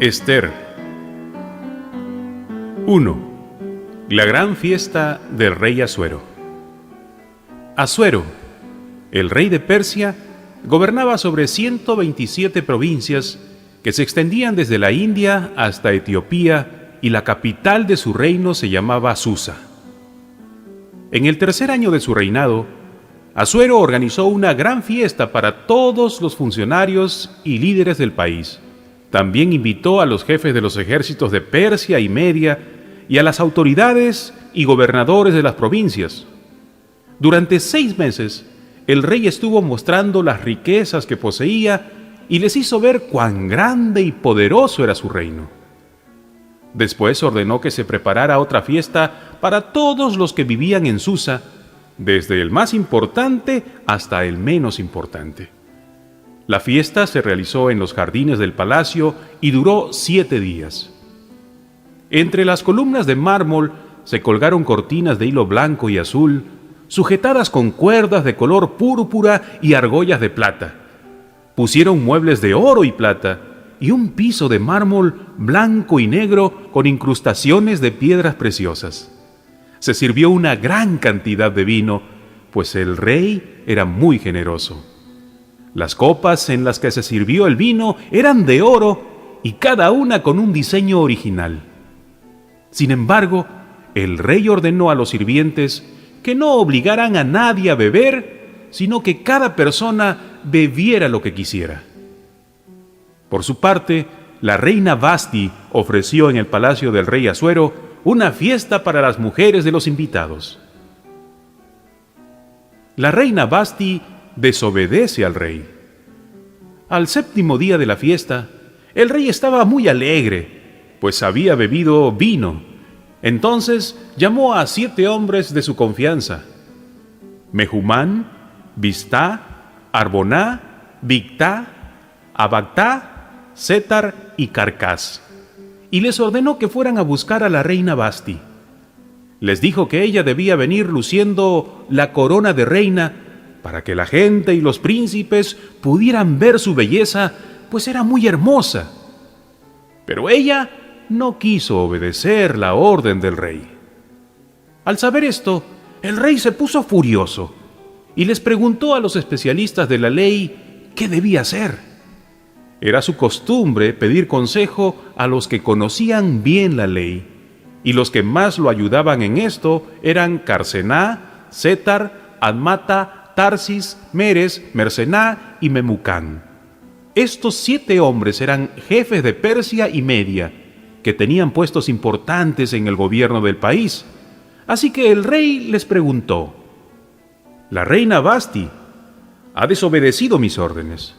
Ester. 1. La gran fiesta del rey Asuero. Asuero, el rey de Persia, gobernaba sobre 127 provincias que se extendían desde la India hasta Etiopía, y la capital de su reino se llamaba Susa. En el tercer año de su reinado, Asuero organizó una gran fiesta para todos los funcionarios y líderes del país. También invitó a los jefes de los ejércitos de Persia y Media y a las autoridades y gobernadores de las provincias. Durante 6 meses, el rey estuvo mostrando las riquezas que poseía y les hizo ver cuán grande y poderoso era su reino. Después ordenó que se preparara otra fiesta para todos los que vivían en Susa, desde el más importante hasta el menos importante. La fiesta se realizó en los jardines del palacio y duró 7 días. Entre las columnas de mármol se colgaron cortinas de hilo blanco y azul, sujetadas con cuerdas de color púrpura y argollas de plata. Pusieron muebles de oro y plata y un piso de mármol blanco y negro con incrustaciones de piedras preciosas. Se sirvió una gran cantidad de vino, pues el rey era muy generoso. Las copas en las que se sirvió el vino eran de oro y cada una con un diseño original. Sin embargo, el rey ordenó a los sirvientes que no obligaran a nadie a beber, sino que cada persona bebiera lo que quisiera. Por su parte, la reina Vasti ofreció en el palacio del rey Asuero una fiesta para las mujeres de los invitados. La reina Vasti desobedece al rey. Al 7º día de la fiesta, el rey estaba muy alegre, pues había bebido vino. Entonces llamó a 7 hombres de su confianza: Mehumán, Biztá, Arboná, Bigtá, Abagtá, Setar y Carcás, y les ordenó que fueran a buscar a la reina Vasti. Les dijo que ella debía venir luciendo la corona de reina para que la gente y los príncipes pudieran ver su belleza, pues era muy hermosa. Pero ella no quiso obedecer la orden del rey. Al saber esto, el rey se puso furioso y les preguntó a los especialistas de la ley qué debía hacer. Era su costumbre pedir consejo a los que conocían bien la ley, y los que más lo ayudaban en esto eran Carcená, Setar, Admata, Tarsis, Meres, Mercená y Memucán. Estos 7 hombres eran jefes de Persia y Media, que tenían puestos importantes en el gobierno del país. Así que el rey les preguntó: «La reina Vasti ha desobedecido mis órdenes.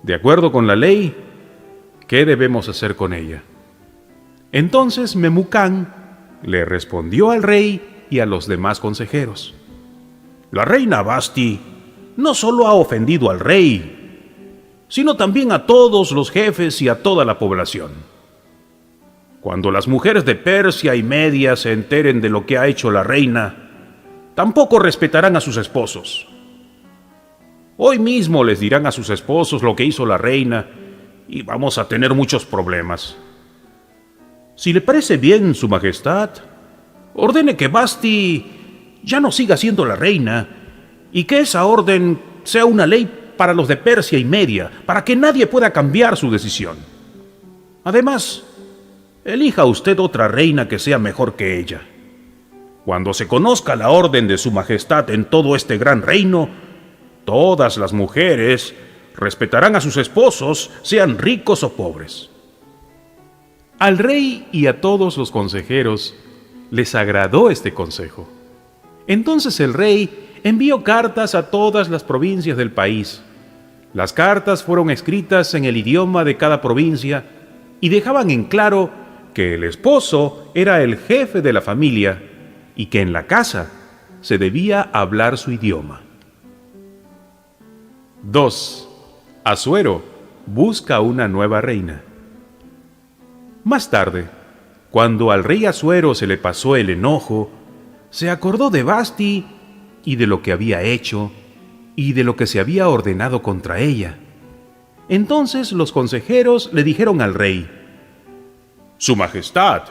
De acuerdo con la ley, ¿qué debemos hacer con ella?». Entonces Memucán le respondió al rey y a los demás consejeros: «La reina Vasti no solo ha ofendido al rey, sino también a todos los jefes y a toda la población. Cuando las mujeres de Persia y Media se enteren de lo que ha hecho la reina, tampoco respetarán a sus esposos. Hoy mismo les dirán a sus esposos lo que hizo la reina y vamos a tener muchos problemas. Si le parece bien, Su Majestad, ordene que Vasti ya no siga siendo la reina y que esa orden sea una ley para los de Persia y Media, para que nadie pueda cambiar su decisión. Además, elija usted otra reina que sea mejor que ella. Cuando se conozca la orden de Su Majestad en todo este gran reino, todas las mujeres respetarán a sus esposos, sean ricos o pobres». Al rey y a todos los consejeros les agradó este consejo. Entonces el rey envió cartas a todas las provincias del país. Las cartas fueron escritas en el idioma de cada provincia y dejaban en claro que el esposo era el jefe de la familia y que en la casa se debía hablar su idioma. 2. Asuero busca una nueva reina. Más tarde, cuando al rey Asuero se le pasó el enojo, se acordó de Vasti y de lo que había hecho y de lo que se había ordenado contra ella. Entonces los consejeros le dijeron al rey: «Su Majestad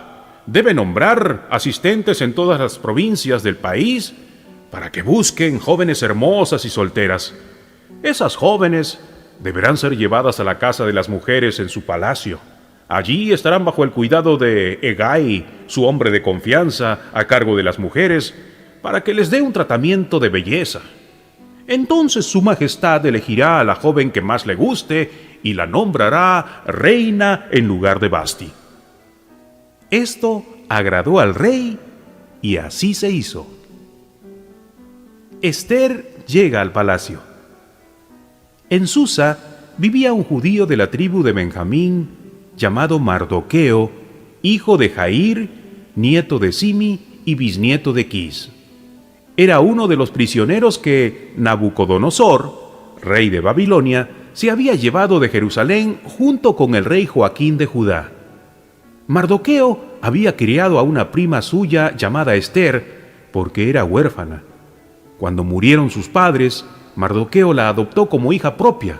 debe nombrar asistentes en todas las provincias del país para que busquen jóvenes hermosas y solteras. Esas jóvenes deberán ser llevadas a la casa de las mujeres en su palacio. Allí estarán bajo el cuidado de Hegai, su hombre de confianza, a cargo de las mujeres, para que les dé un tratamiento de belleza. Entonces su Majestad elegirá a la joven que más le guste y la nombrará reina en lugar de Basti». Esto agradó al rey y así se hizo. Ester llega al palacio. En Susa vivía un judío de la tribu de Benjamín llamado Mardoqueo, hijo de Jair, nieto de Simi y bisnieto de Quis. Era uno de los prisioneros que Nabucodonosor, rey de Babilonia, se había llevado de Jerusalén junto con el rey Joaquín de Judá. Mardoqueo había criado a una prima suya llamada Ester porque era huérfana. Cuando murieron sus padres, Mardoqueo la adoptó como hija propia.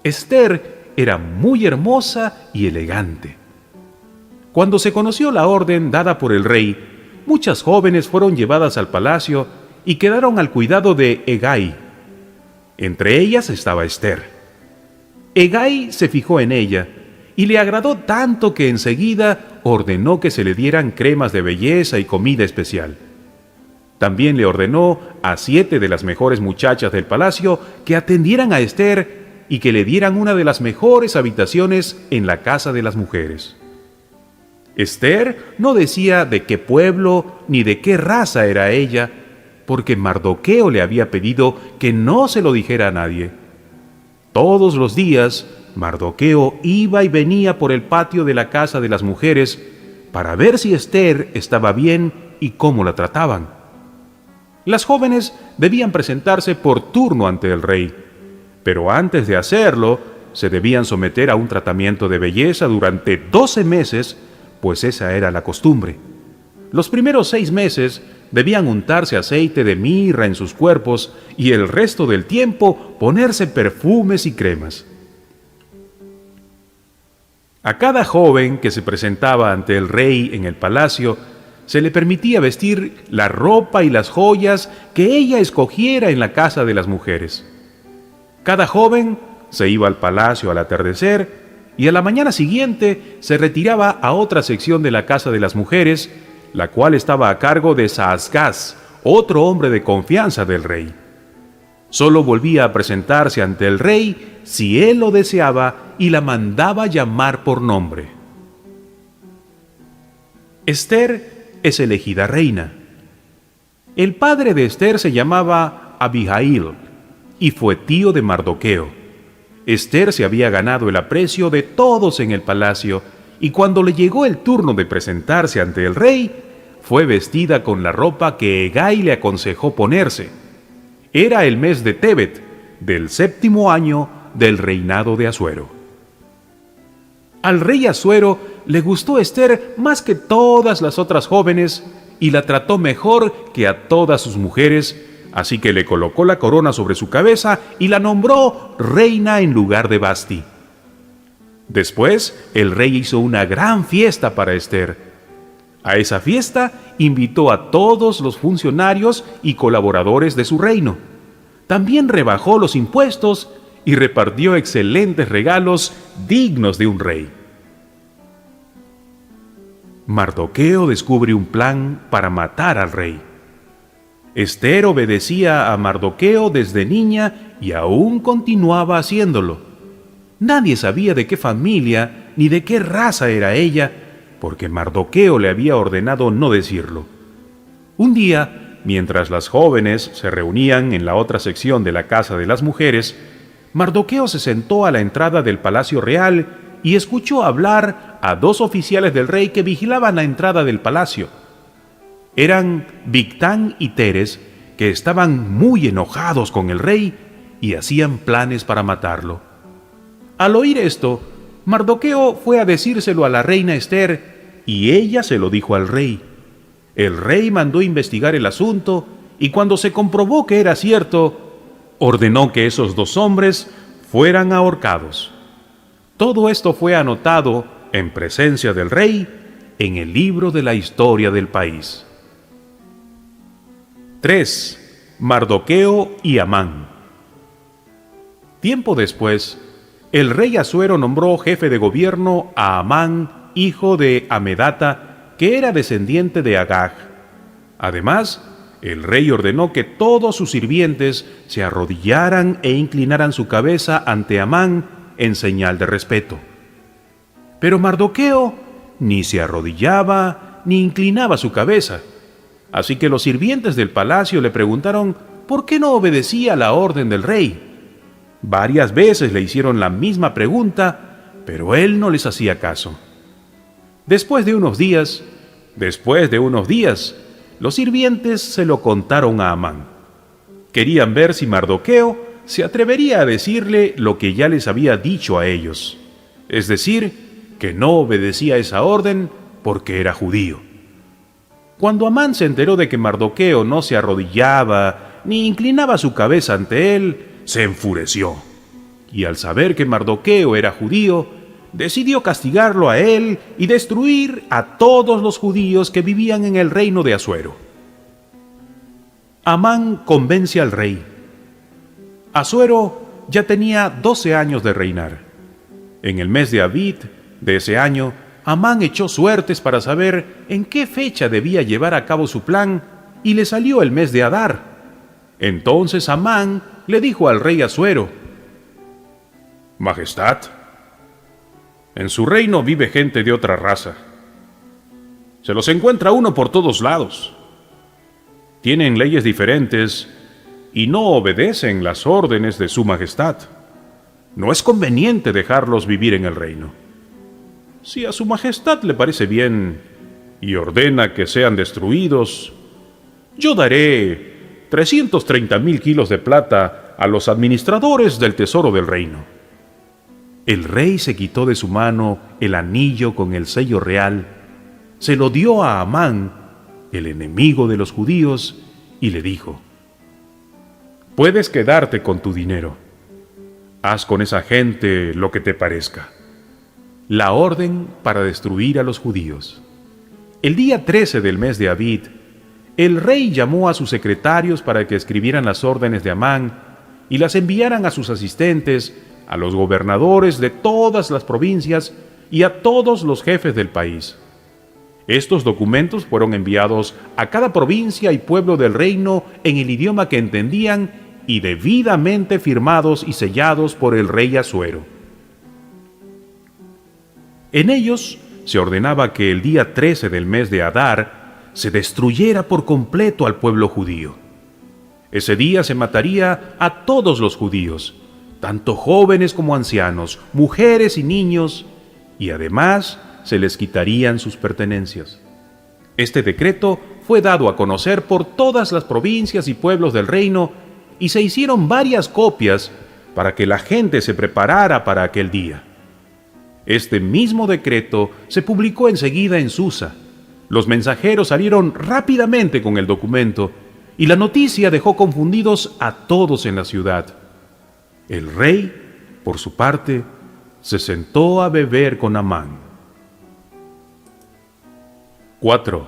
Ester era muy hermosa y elegante. Cuando se conoció la orden dada por el rey, muchas jóvenes fueron llevadas al palacio y quedaron al cuidado de Hegai. Entre ellas estaba Ester. Hegai se fijó en ella y le agradó tanto que enseguida ordenó que se le dieran cremas de belleza y comida especial. También le ordenó a 7 de las mejores muchachas del palacio que atendieran a Ester y que le dieran una de las mejores habitaciones en la casa de las mujeres. Ester no decía de qué pueblo ni de qué raza era ella, porque Mardoqueo le había pedido que no se lo dijera a nadie. Todos los días, Mardoqueo iba y venía por el patio de la casa de las mujeres para ver si Ester estaba bien y cómo la trataban. Las jóvenes debían presentarse por turno ante el rey, pero antes de hacerlo, se debían someter a un tratamiento de belleza durante 12 meses, pues esa era la costumbre. Los primeros 6 meses debían untarse aceite de mirra en sus cuerpos y el resto del tiempo ponerse perfumes y cremas. A cada joven que se presentaba ante el rey en el palacio se le permitía vestir la ropa y las joyas que ella escogiera en la casa de las mujeres. Cada joven se iba al palacio al atardecer y a la mañana siguiente se retiraba a otra sección de la casa de las mujeres, la cual estaba a cargo de Saasgaz, otro hombre de confianza del rey. Solo volvía a presentarse ante el rey si él lo deseaba y la mandaba llamar por nombre. Ester es elegida reina. El padre de Ester se llamaba Abihail y fue tío de Mardoqueo. Ester se había ganado el aprecio de todos en el palacio y cuando le llegó el turno de presentarse ante el rey, fue vestida con la ropa que Hegai le aconsejó ponerse. Era el mes de Tebet, del 7º año del reinado de Asuero. Al rey Asuero le gustó Ester más que todas las otras jóvenes y la trató mejor que a todas sus mujeres, así que le colocó la corona sobre su cabeza y la nombró reina en lugar de Basti. Después, el rey hizo una gran fiesta para Ester. A esa fiesta invitó a todos los funcionarios y colaboradores de su reino. También rebajó los impuestos y repartió excelentes regalos dignos de un rey. Mardoqueo descubre un plan para matar al rey. Ester obedecía a Mardoqueo desde niña y aún continuaba haciéndolo. Nadie sabía de qué familia ni de qué raza era ella, porque Mardoqueo le había ordenado no decirlo. Un día, mientras las jóvenes se reunían en la otra sección de la casa de las mujeres, Mardoqueo se sentó a la entrada del palacio real y escuchó hablar a 2 oficiales del rey que vigilaban la entrada del palacio. Eran Bigtán y Teres, que estaban muy enojados con el rey y hacían planes para matarlo. Al oír esto, Mardoqueo fue a decírselo a la reina Ester y ella se lo dijo al rey. El rey mandó investigar el asunto y cuando se comprobó que era cierto, ordenó que esos 2 hombres fueran ahorcados. Todo esto fue anotado en presencia del rey en el libro de la historia del país. 3. Mardoqueo y Amán. Tiempo después, el rey Asuero nombró jefe de gobierno a Amán, hijo de Amedata, que era descendiente de Agag. Además, el rey ordenó que todos sus sirvientes se arrodillaran e inclinaran su cabeza ante Amán en señal de respeto. Pero Mardoqueo ni se arrodillaba ni inclinaba su cabeza. Así que los sirvientes del palacio le preguntaron por qué no obedecía la orden del rey. Varias veces le hicieron la misma pregunta, pero él no les hacía caso. Después de unos días, los sirvientes se lo contaron a Amán. Querían ver si Mardoqueo se atrevería a decirle lo que ya les había dicho a ellos, es decir, que no obedecía esa orden porque era judío. Cuando Amán se enteró de que Mardoqueo no se arrodillaba ni inclinaba su cabeza ante él, se enfureció, y al saber que Mardoqueo era judío, decidió castigarlo a él y destruir a todos los judíos que vivían en el reino de Asuero. Amán convence al rey. Asuero ya tenía 12 años de reinar. En el mes de Abib de ese año, Amán echó suertes para saber en qué fecha debía llevar a cabo su plan, y le salió el mes de Adar. Entonces Amán le dijo al rey Asuero: «Majestad, en su reino vive gente de otra raza. Se los encuentra uno por todos lados. Tienen leyes diferentes y no obedecen las órdenes de su majestad. No es conveniente dejarlos vivir en el reino. Si a su majestad le parece bien y ordena que sean destruidos, yo daré 330,000 kilos de plata a los administradores del tesoro del reino». El rey se quitó de su mano el anillo con el sello real, se lo dio a Amán, el enemigo de los judíos, y le dijo: «Puedes quedarte con tu dinero. Haz con esa gente lo que te parezca». La orden para destruir a los judíos. El día 13 del mes de Abib, el rey llamó a sus secretarios para que escribieran las órdenes de Amán y las enviaran a sus asistentes, a los gobernadores de todas las provincias y a todos los jefes del país. Estos documentos fueron enviados a cada provincia y pueblo del reino en el idioma que entendían y debidamente firmados y sellados por el rey Asuero. En ellos se ordenaba que el día 13 del mes de Adar se destruyera por completo al pueblo judío. Ese día se mataría a todos los judíos, tanto jóvenes como ancianos, mujeres y niños, y además se les quitarían sus pertenencias. Este decreto fue dado a conocer por todas las provincias y pueblos del reino, y se hicieron varias copias para que la gente se preparara para aquel día. Este mismo decreto se publicó enseguida en Susa. Los mensajeros salieron rápidamente con el documento, y la noticia dejó confundidos a todos en la ciudad. El rey, por su parte, se sentó a beber con Amán. 4.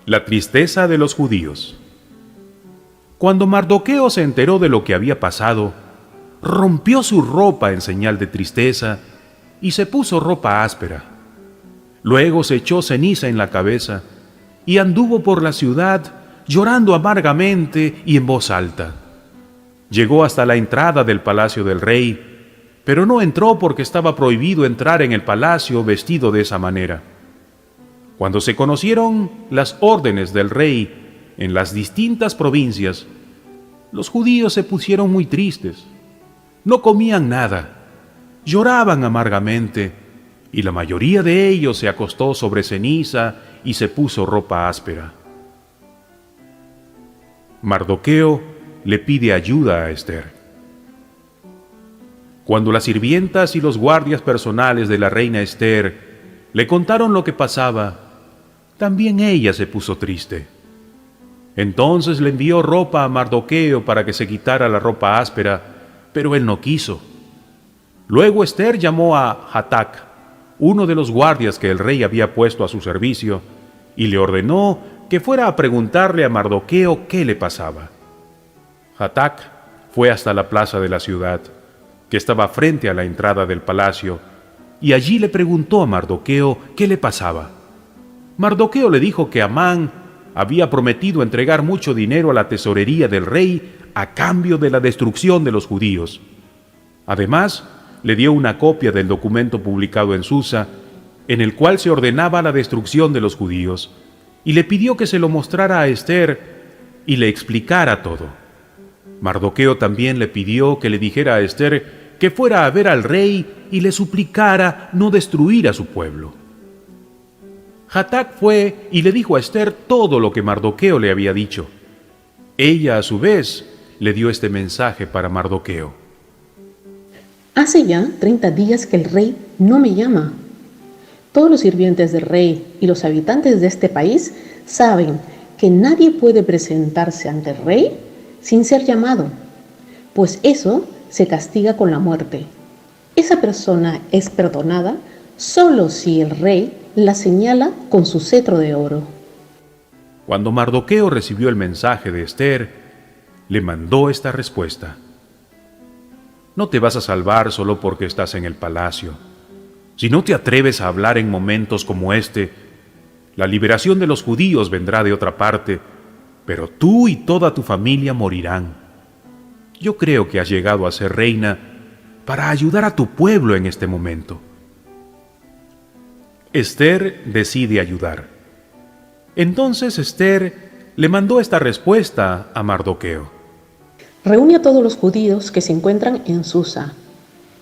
La tristeza de los judíos. Cuando Mardoqueo se enteró de lo que había pasado, rompió su ropa en señal de tristeza y se puso ropa áspera. Luego se echó ceniza en la cabeza y anduvo por la ciudad llorando amargamente y en voz alta. Llegó hasta la entrada del palacio del rey, pero no entró porque estaba prohibido entrar en el palacio vestido de esa manera. Cuando se conocieron las órdenes del rey en las distintas provincias, los judíos se pusieron muy tristes. No comían nada, lloraban amargamente, y la mayoría de ellos se acostó sobre ceniza y se puso ropa áspera. Mardoqueo le pide ayuda a Ester. Cuando las sirvientas y los guardias personales de la reina Ester le contaron lo que pasaba, también ella se puso triste. Entonces le envió ropa a Mardoqueo para que se quitara la ropa áspera, pero él no quiso. Luego Esther llamó a Hatac, uno de los guardias que el rey había puesto a su servicio, y le ordenó que fuera a preguntarle a Mardoqueo qué le pasaba. Hatac fue hasta la plaza de la ciudad, que estaba frente a la entrada del palacio, y allí le preguntó a Mardoqueo qué le pasaba. Mardoqueo le dijo que Amán había prometido entregar mucho dinero a la tesorería del rey a cambio de la destrucción de los judíos. Además, le dio una copia del documento publicado en Susa, en el cual se ordenaba la destrucción de los judíos, y le pidió que se lo mostrara a Esther y le explicara todo. Mardoqueo también le pidió que le dijera a Esther que fuera a ver al rey y le suplicara no destruir a su pueblo. Hatac fue y le dijo a Esther todo lo que Mardoqueo le había dicho. Ella, a su vez, le dio este mensaje para Mardoqueo. Hace ya 30 días que el rey no me llama. Todos los sirvientes del rey y los habitantes de este país saben que nadie puede presentarse ante el rey sin ser llamado, pues eso se castiga con la muerte. Esa persona es perdonada solo si el rey la señala con su cetro de oro. Cuando Mardoqueo recibió el mensaje de Esther, le mandó esta respuesta. No te vas a salvar solo porque estás en el palacio. Si no te atreves a hablar en momentos como este, la liberación de los judíos vendrá de otra parte, pero tú y toda tu familia morirán. Yo creo que has llegado a ser reina para ayudar a tu pueblo en este momento. Esther decide ayudar. Entonces Esther le mandó esta respuesta a Mardoqueo. Reúne a todos los judíos que se encuentran en Susa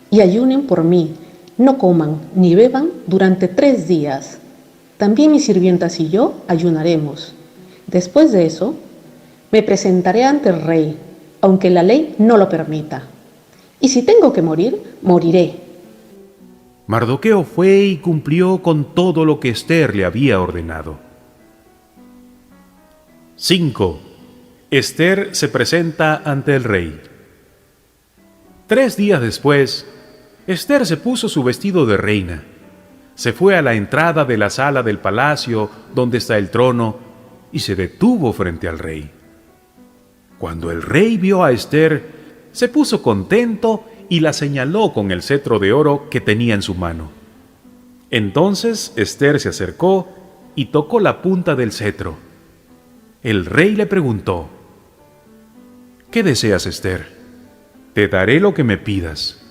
y ayunen por mí. No coman ni beban durante 3 días. También mis sirvientas y yo ayunaremos. Después de eso, me presentaré ante el rey, aunque la ley no lo permita. Y si tengo que morir, moriré. Mardoqueo fue y cumplió con todo lo que Esther le había ordenado. 5. Esther se presenta ante el rey. 3 días después, Esther se puso su vestido de reina. Se fue a la entrada de la sala del palacio donde está el trono y se detuvo frente al rey. Cuando el rey vio a Esther, se puso contento y la señaló con el cetro de oro que tenía en su mano. Entonces Esther se acercó y tocó la punta del cetro. El rey le preguntó: ¿Qué deseas, Esther? Te daré lo que me pidas,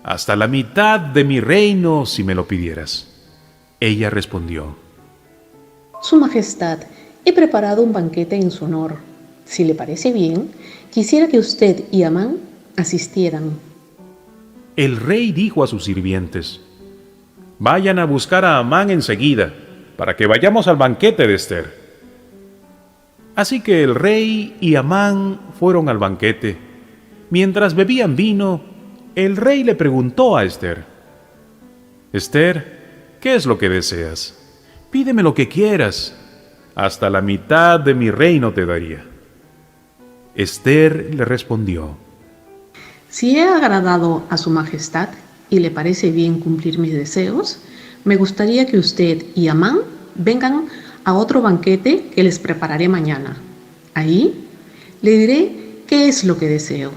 hasta la mitad de mi reino si me lo pidieras. Ella respondió: Su Majestad, he preparado un banquete en su honor. Si le parece bien, quisiera que usted y Amán asistieran. El rey dijo a sus sirvientes: Vayan a buscar a Amán enseguida, para que vayamos al banquete de Esther. Así que el rey y Amán fueron al banquete. Mientras bebían vino, el rey le preguntó a Esther: Esther, ¿qué es lo que deseas? Pídeme lo que quieras, hasta la mitad de mi reino te daría. Esther le respondió: Si he agradado a su Majestad y le parece bien cumplir mis deseos, me gustaría que usted y Amán vengan a otro banquete que les prepararé mañana. Ahí le diré qué es lo que deseo.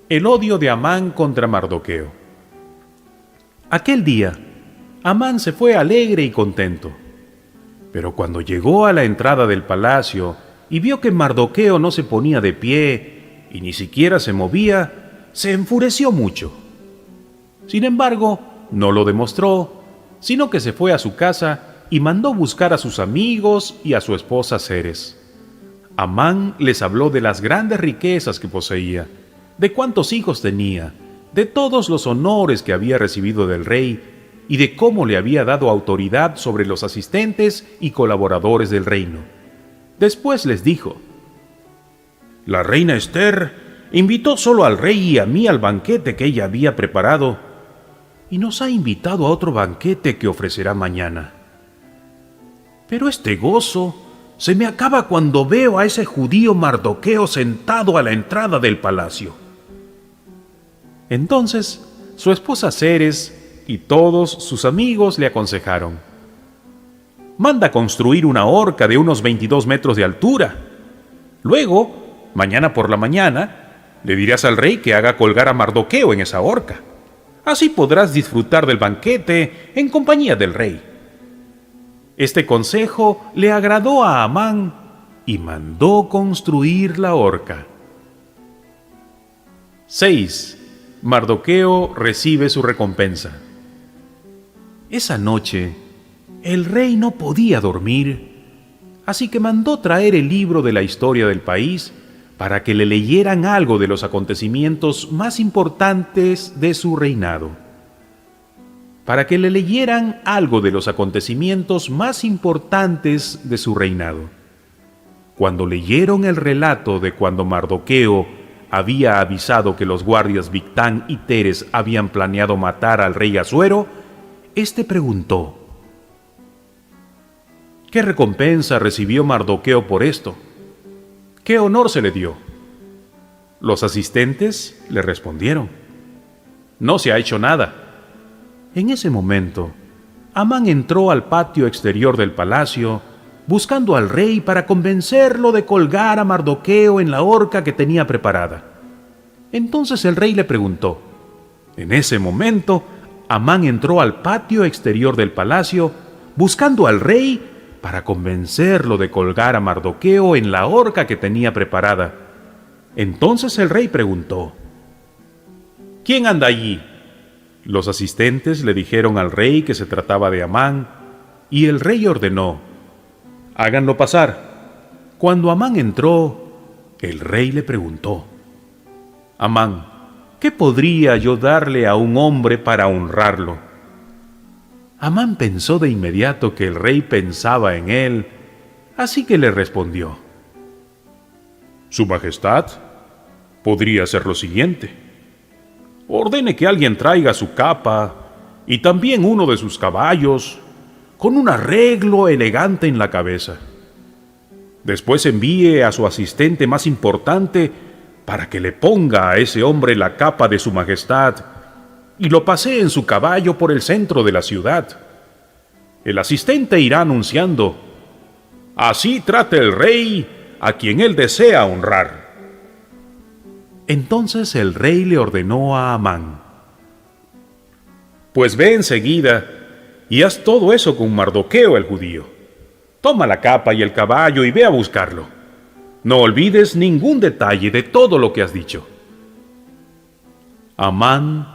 El odio de Amán contra Mardoqueo. Aquel día, Amán se fue alegre y contento. Pero cuando llegó a la entrada del palacio y vio que Mardoqueo no se ponía de pie y ni siquiera se movía, se enfureció mucho. Sin embargo, no lo demostró, sino que se fue a su casa y mandó buscar a sus amigos y a su esposa Zeres. Amán les habló de las grandes riquezas que poseía, de cuántos hijos tenía, de todos los honores que había recibido del rey y de cómo le había dado autoridad sobre los asistentes y colaboradores del reino. Después les dijo: La reina Esther invitó solo al rey y a mí al banquete que ella había preparado, y nos ha invitado a otro banquete que ofrecerá mañana. Pero este gozo se me acaba cuando veo a ese judío Mardoqueo sentado a la entrada del palacio. Entonces, su esposa Ceres y todos sus amigos le aconsejaron: manda construir una horca de unos 22 metros de altura. Luego, mañana por la mañana, le dirás al rey que haga colgar a Mardoqueo en esa horca. Así podrás disfrutar del banquete en compañía del rey. Este consejo le agradó a Amán y mandó construir la horca. 6. Mardoqueo recibe su recompensa. Esa noche, el rey no podía dormir, así que mandó traer el libro de la historia del país para que le leyeran algo de los acontecimientos más importantes de su reinado. Cuando leyeron el relato de cuando Mardoqueo había avisado que los guardias Bigtán y Teres habían planeado matar al rey Asuero, éste preguntó: ¿qué recompensa recibió Mardoqueo por esto? ¿Qué honor se le dio? Los asistentes le respondieron: no se ha hecho nada. En ese momento, Amán entró al patio exterior del palacio, buscando al rey para convencerlo de colgar a Mardoqueo en la horca que tenía preparada. Entonces el rey le preguntó. En ese momento, Amán entró al patio exterior del palacio, buscando al rey para convencerlo de colgar a Mardoqueo en la horca que tenía preparada. Entonces el rey preguntó: ¿quién anda allí? Los asistentes le dijeron al rey que se trataba de Amán, y el rey ordenó: háganlo pasar. Cuando Amán entró, el rey le preguntó: Amán, ¿qué podría yo darle a un hombre para honrarlo? Amán pensó de inmediato que el rey pensaba en él, así que le respondió: Su Majestad podría hacer lo siguiente: ordene que alguien traiga su capa y también uno de sus caballos, con un arreglo elegante en la cabeza. Después envíe a su asistente más importante para que le ponga a ese hombre la capa de su majestad y lo pasee en su caballo por el centro de la ciudad. El asistente irá anunciando: así trate el rey a quien él desea honrar. Entonces el rey le ordenó a Amán: pues ve enseguida y haz todo eso con Mardoqueo el judío. Toma la capa y el caballo y ve a buscarlo. No olvides ningún detalle de todo lo que has dicho. Amán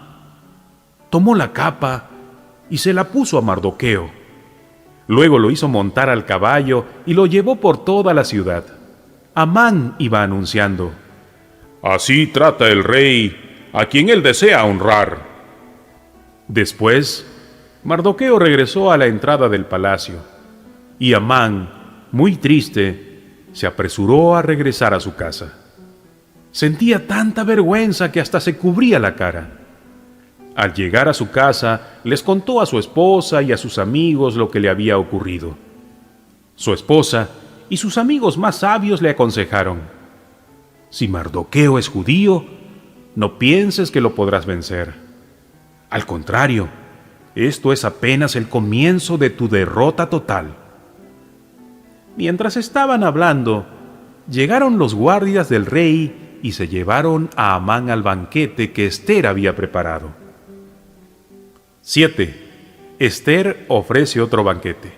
tomó la capa y se la puso a Mardoqueo. Luego lo hizo montar al caballo y lo llevó por toda la ciudad. Amán iba anunciando: así trata el rey a quien él desea honrar. Después, Mardoqueo regresó a la entrada del palacio, y Amán, muy triste, se apresuró a regresar a su casa. Sentía tanta vergüenza que hasta se cubría la cara. Al llegar a su casa, les contó a su esposa y a sus amigos lo que le había ocurrido. Su esposa y sus amigos más sabios le aconsejaron: si Mardoqueo es judío, no pienses que lo podrás vencer. Al contrario, esto es apenas el comienzo de tu derrota total. Mientras estaban hablando, llegaron los guardias del rey y se llevaron a Amán al banquete que Ester había preparado. 7. Ester ofrece otro banquete.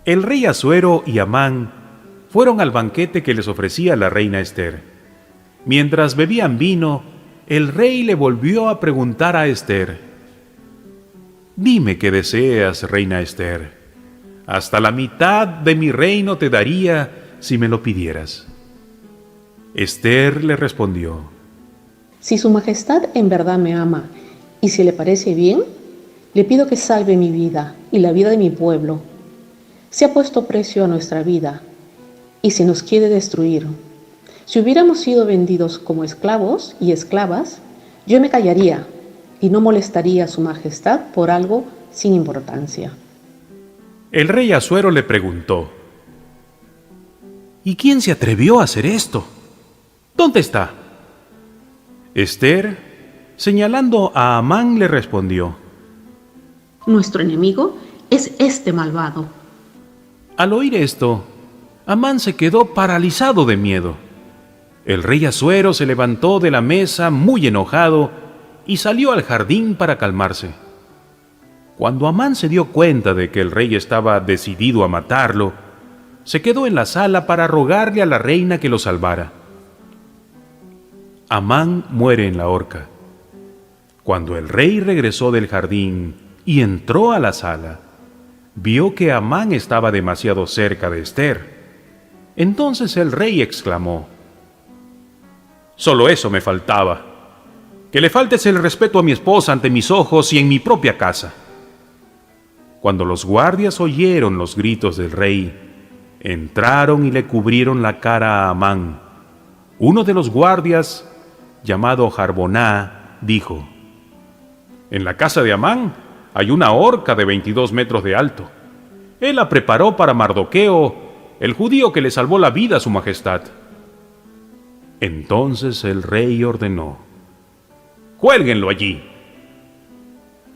El rey Asuero y Amán fueron al banquete que les ofrecía la reina Ester. Mientras bebían vino, el rey le volvió a preguntar a Ester: dime qué deseas, reina Ester. Hasta la mitad de mi reino te daría si me lo pidieras. Ester le respondió: Si su majestad en verdad me ama y si le parece bien, le pido que salve mi vida y la vida de mi pueblo. Se ha puesto precio a nuestra vida y se nos quiere destruir. Si hubiéramos sido vendidos como esclavos y esclavas, yo me callaría y no molestaría a su majestad por algo sin importancia. El rey Asuero le preguntó: ¿y quién se atrevió a hacer esto? ¿Dónde está? Ester Señalando a Amán, le respondió: Nuestro enemigo es este malvado. Al oír esto, Amán se quedó paralizado de miedo. El rey Asuero se levantó de la mesa muy enojado y salió al jardín para calmarse. Cuando Amán se dio cuenta de que el rey estaba decidido a matarlo, se quedó en la sala para rogarle a la reina que lo salvara. Amán muere en la horca. Cuando el rey regresó del jardín y entró a la sala, vio que Amán estaba demasiado cerca de Ester. Entonces el rey exclamó: «Solo eso me faltaba, que le faltes el respeto a mi esposa ante mis ojos y en mi propia casa». Cuando los guardias oyeron los gritos del rey, entraron y le cubrieron la cara a Amán. Uno de los guardias, llamado Jarboná, dijo: «En la casa de Amán hay una horca de 22 metros de alto. Él la preparó para Mardoqueo, el judío que le salvó la vida a su majestad». Entonces el rey ordenó: «Cuélguenlo allí».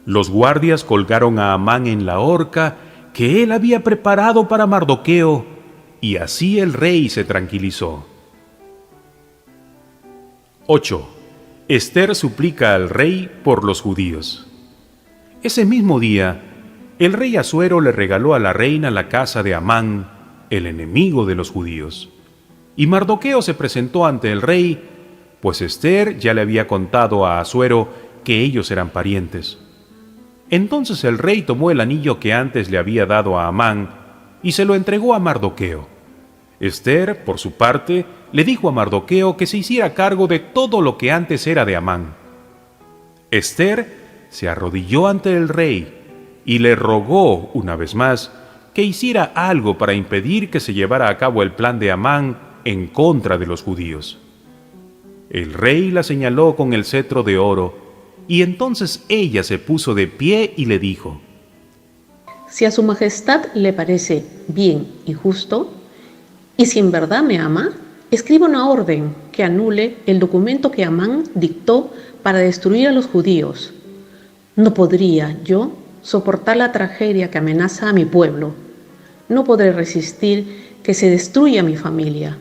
Los guardias colgaron a Amán en la horca que él había preparado para Mardoqueo, y así el rey se tranquilizó. 8. Ester suplica al rey por los judíos. Ese mismo día, el rey Asuero le regaló a la reina la casa de Amán, el enemigo de los judíos. Y Mardoqueo se presentó ante el rey, pues Ester ya le había contado a Asuero que ellos eran parientes. Entonces el rey tomó el anillo que antes le había dado a Amán y se lo entregó a Mardoqueo. Ester, por su parte, le dijo a Mardoqueo que se hiciera cargo de todo lo que antes era de Amán. Ester se arrodilló ante el rey y le rogó una vez más que hiciera algo para impedir que se llevara a cabo el plan de Amán en contra de los judíos. El rey la señaló con el cetro de oro, y entonces ella se puso de pie y le dijo: Si a su majestad le parece bien y justo, y si en verdad me ama, escriba una orden que anule el documento que Amán dictó para destruir a los judíos. No podría yo soportar la tragedia que amenaza a mi pueblo. No podré resistir que se destruya mi familia.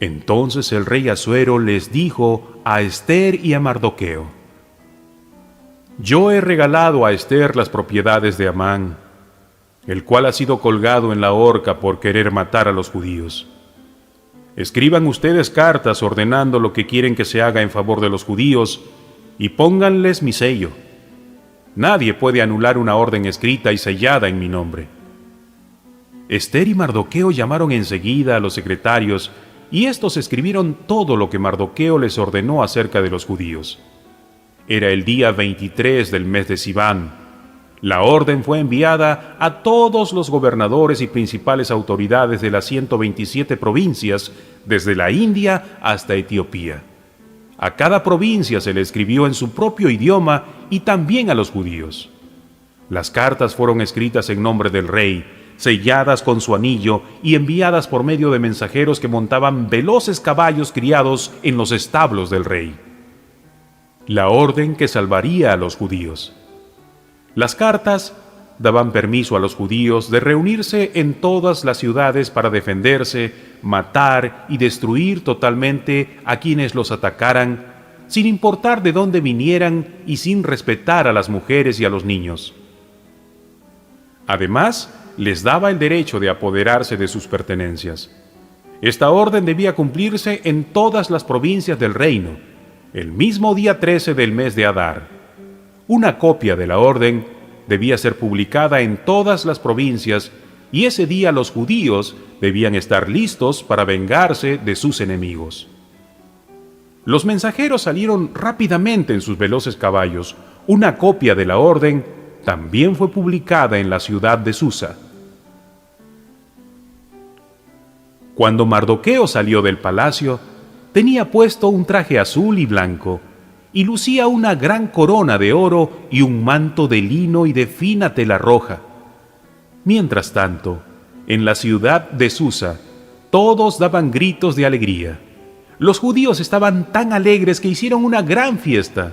Entonces el rey Asuero les dijo a Ester y a Mardoqueo: Yo he regalado a Ester las propiedades de Amán, el cual ha sido colgado en la horca por querer matar a los judíos. Escriban ustedes cartas ordenando lo que quieren que se haga en favor de los judíos y pónganles mi sello. Nadie puede anular una orden escrita y sellada en mi nombre. Ester y Mardoqueo llamaron enseguida a los secretarios y estos escribieron todo lo que Mardoqueo les ordenó acerca de los judíos. Era el día 23 del mes de Siván. La orden fue enviada a todos los gobernadores y principales autoridades de las 127 provincias, desde la India hasta Etiopía. A cada provincia se le escribió en su propio idioma y también a los judíos. Las cartas fueron escritas en nombre del rey, selladas con su anillo y enviadas por medio de mensajeros que montaban veloces caballos criados en los establos del rey. La orden que salvaría a los judíos. Las cartas daban permiso a los judíos de reunirse en todas las ciudades para defenderse, matar y destruir totalmente a quienes los atacaran, sin importar de dónde vinieran y sin respetar a las mujeres y a los niños. Además, les daba el derecho de apoderarse de sus pertenencias. Esta orden debía cumplirse en todas las provincias del reino, el mismo día 13 del mes de Adar. Una copia de la orden debía ser publicada en todas las provincias y ese día los judíos debían estar listos para vengarse de sus enemigos. Los mensajeros salieron rápidamente en sus veloces caballos. Una copia de la orden también fue publicada en la ciudad de Susa. Cuando Mardoqueo salió del palacio, tenía puesto un traje azul y blanco, y lucía una gran corona de oro y un manto de lino y de fina tela roja. Mientras tanto, en la ciudad de Susa, todos daban gritos de alegría. Los judíos estaban tan alegres que hicieron una gran fiesta.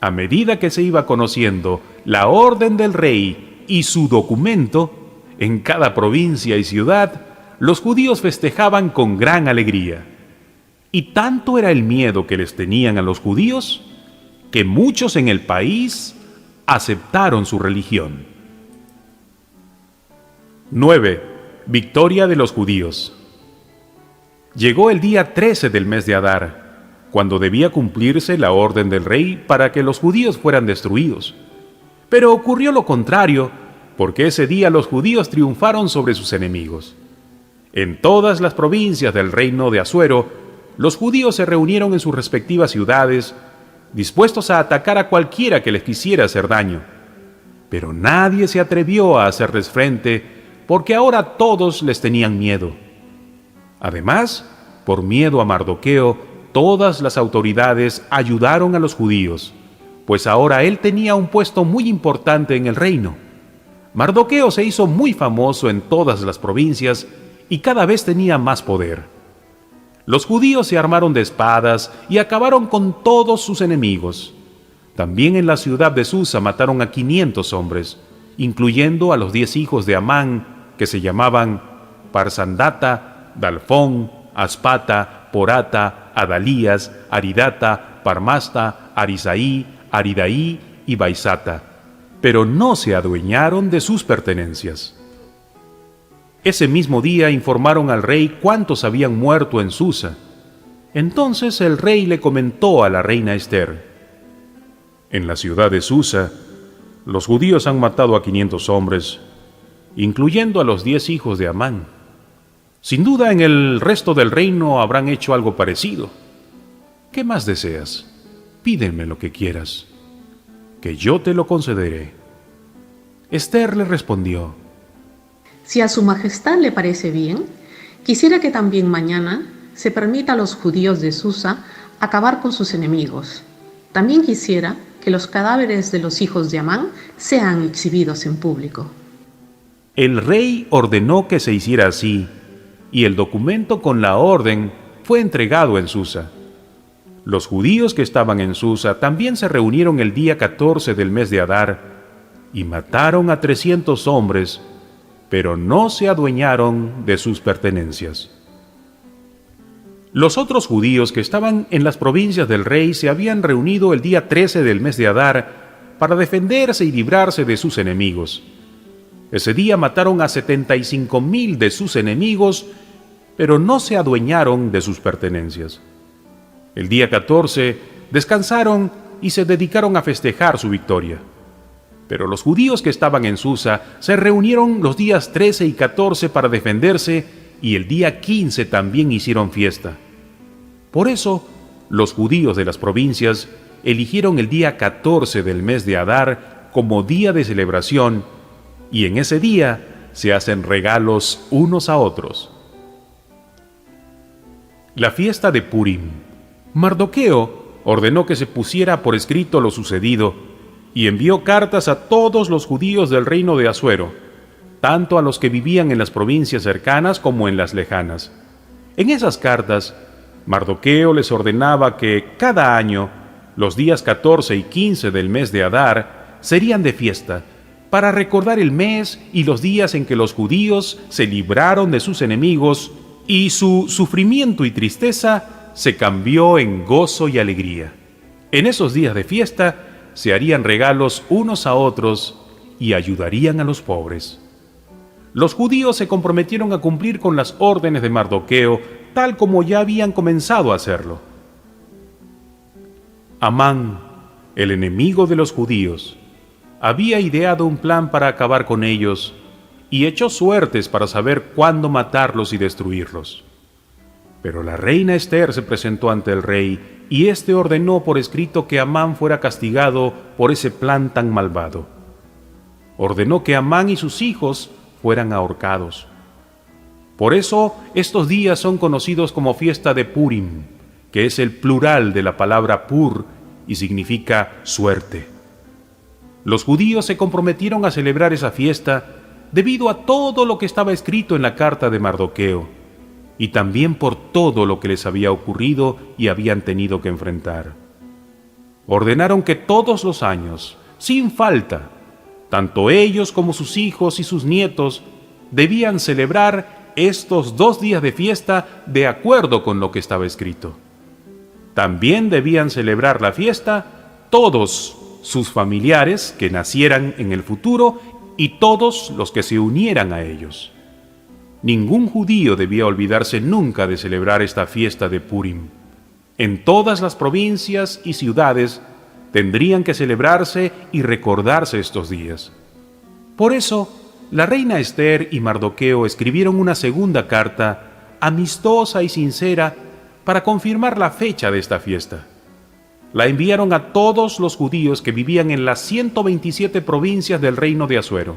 A medida que se iba conociendo la orden del rey y su documento, en cada provincia y ciudad, los judíos festejaban con gran alegría. Y tanto era el miedo que les tenían a los judíos, que muchos en el país aceptaron su religión. 9. Victoria de los judíos. Llegó el día 13 del mes de Adar, cuando debía cumplirse la orden del rey para que los judíos fueran destruidos. Pero ocurrió lo contrario, porque ese día los judíos triunfaron sobre sus enemigos. En todas las provincias del reino de Asuero, los judíos se reunieron en sus respectivas ciudades, dispuestos a atacar a cualquiera que les quisiera hacer daño. Pero nadie se atrevió a hacerles frente, porque ahora todos les tenían miedo. Además, por miedo a Mardoqueo, todas las autoridades ayudaron a los judíos, pues ahora él tenía un puesto muy importante en el reino. Mardoqueo se hizo muy famoso en todas las provincias y cada vez tenía más poder. Los judíos se armaron de espadas y acabaron con todos sus enemigos. También en la ciudad de Susa mataron a 500 hombres, incluyendo a los 10 hijos de Amán, que se llamaban Parsandata, Dalfón, Aspata, Porata, Adalías, Aridata, Parmasta, Arisaí, Aridaí y Baisata, pero no se adueñaron de sus pertenencias. Ese mismo día informaron al rey cuántos habían muerto en Susa. Entonces el rey le comentó a la reina Ester: en la ciudad de Susa, los judíos han matado a 500 hombres, incluyendo a los 10 hijos de Amán. Sin duda en el resto del reino habrán hecho algo parecido. ¿Qué más deseas? Pídeme lo que quieras, que yo te lo concederé. Ester le respondió: Si a su majestad le parece bien, quisiera que también mañana se permita a los judíos de Susa acabar con sus enemigos. También quisiera que los cadáveres de los hijos de Amán sean exhibidos en público. El rey ordenó que se hiciera así, y el documento con la orden fue entregado en Susa. Los judíos que estaban en Susa también se reunieron el día 14 del mes de Adar y mataron a 300 hombres, pero no se adueñaron de sus pertenencias. Los otros judíos que estaban en las provincias del rey se habían reunido el día 13 del mes de Adar para defenderse y librarse de sus enemigos. Ese día mataron a 75,000 de sus enemigos, pero no se adueñaron de sus pertenencias. El día 14 descansaron y se dedicaron a festejar su victoria. Pero los judíos que estaban en Susa se reunieron los días 13 y 14 para defenderse, y el día 15 también hicieron fiesta. Por eso, los judíos de las provincias eligieron el día 14 del mes de Adar como día de celebración, y en ese día se hacen regalos unos a otros. La fiesta de Purim. Mardoqueo ordenó que se pusiera por escrito lo sucedido y envió cartas a todos los judíos del reino de Asuero, tanto a los que vivían en las provincias cercanas como en las lejanas. En esas cartas, Mardoqueo les ordenaba que cada año, los días 14 y 15 del mes de Adar serían de fiesta, para recordar el mes y los días en que los judíos se libraron de sus enemigos y su sufrimiento y tristeza se cambió en gozo y alegría. En esos días de fiesta se harían regalos unos a otros y ayudarían a los pobres. Los judíos se comprometieron a cumplir con las órdenes de Mardoqueo, tal como ya habían comenzado a hacerlo. Amán, el enemigo de los judíos, había ideado un plan para acabar con ellos y echó suertes para saber cuándo matarlos y destruirlos. Pero la reina Ester se presentó ante el rey y éste ordenó por escrito que Amán fuera castigado por ese plan tan malvado. Ordenó que Amán y sus hijos fueran ahorcados. Por eso estos días son conocidos como fiesta de Purim, que es el plural de la palabra pur y significa suerte. Los judíos se comprometieron a celebrar esa fiesta debido a todo lo que estaba escrito en la carta de Mardoqueo, y también por todo lo que les había ocurrido y habían tenido que enfrentar. ordenaron que todos los años, sin falta, tanto ellos como sus hijos y sus nietos debían celebrar estos 2 días de fiesta de acuerdo con lo que estaba escrito. También debían celebrar la fiesta todos sus familiares que nacieran en el futuro y todos los que se unieran a ellos. Ningún judío debía olvidarse nunca de celebrar esta fiesta de Purim. En todas las provincias y ciudades tendrían que celebrarse y recordarse estos días. Por eso, la reina Esther y Mardoqueo escribieron una segunda carta amistosa y sincera para confirmar la fecha de esta fiesta. La enviaron a todos los judíos que vivían en las 127 provincias del reino de Asuero.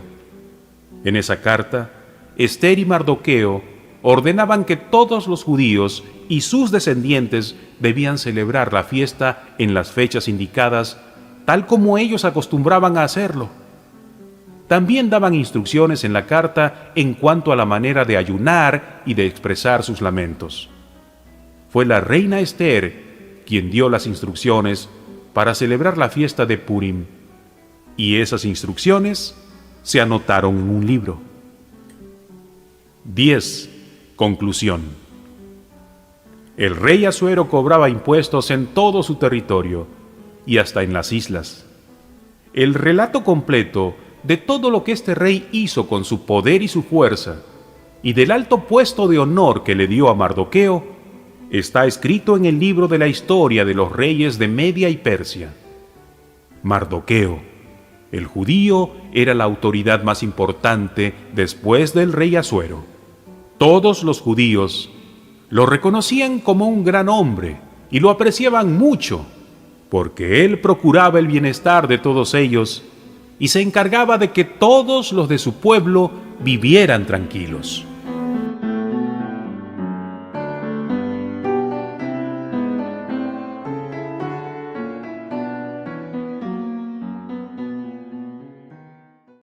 En esa carta, Esther y Mardoqueo ordenaban que todos los judíos y sus descendientes debían celebrar la fiesta en las fechas indicadas, tal como ellos acostumbraban a hacerlo. También daban instrucciones en la carta en cuanto a la manera de ayunar y de expresar sus lamentos. Fue la reina Esther quien dio las instrucciones para celebrar la fiesta de Purim, y esas instrucciones se anotaron en un libro. 10. Conclusión. El rey Asuero cobraba impuestos en todo su territorio y hasta en las islas. El relato completo de todo lo que este rey hizo con su poder y su fuerza, y del alto puesto de honor que le dio a Mardoqueo, está escrito en el libro de la historia de los reyes de Media y Persia. Mardoqueo, el judío, era la autoridad más importante después del rey Asuero. Todos los judíos lo reconocían como un gran hombre y lo apreciaban mucho, porque él procuraba el bienestar de todos ellos y se encargaba de que todos los de su pueblo vivieran tranquilos.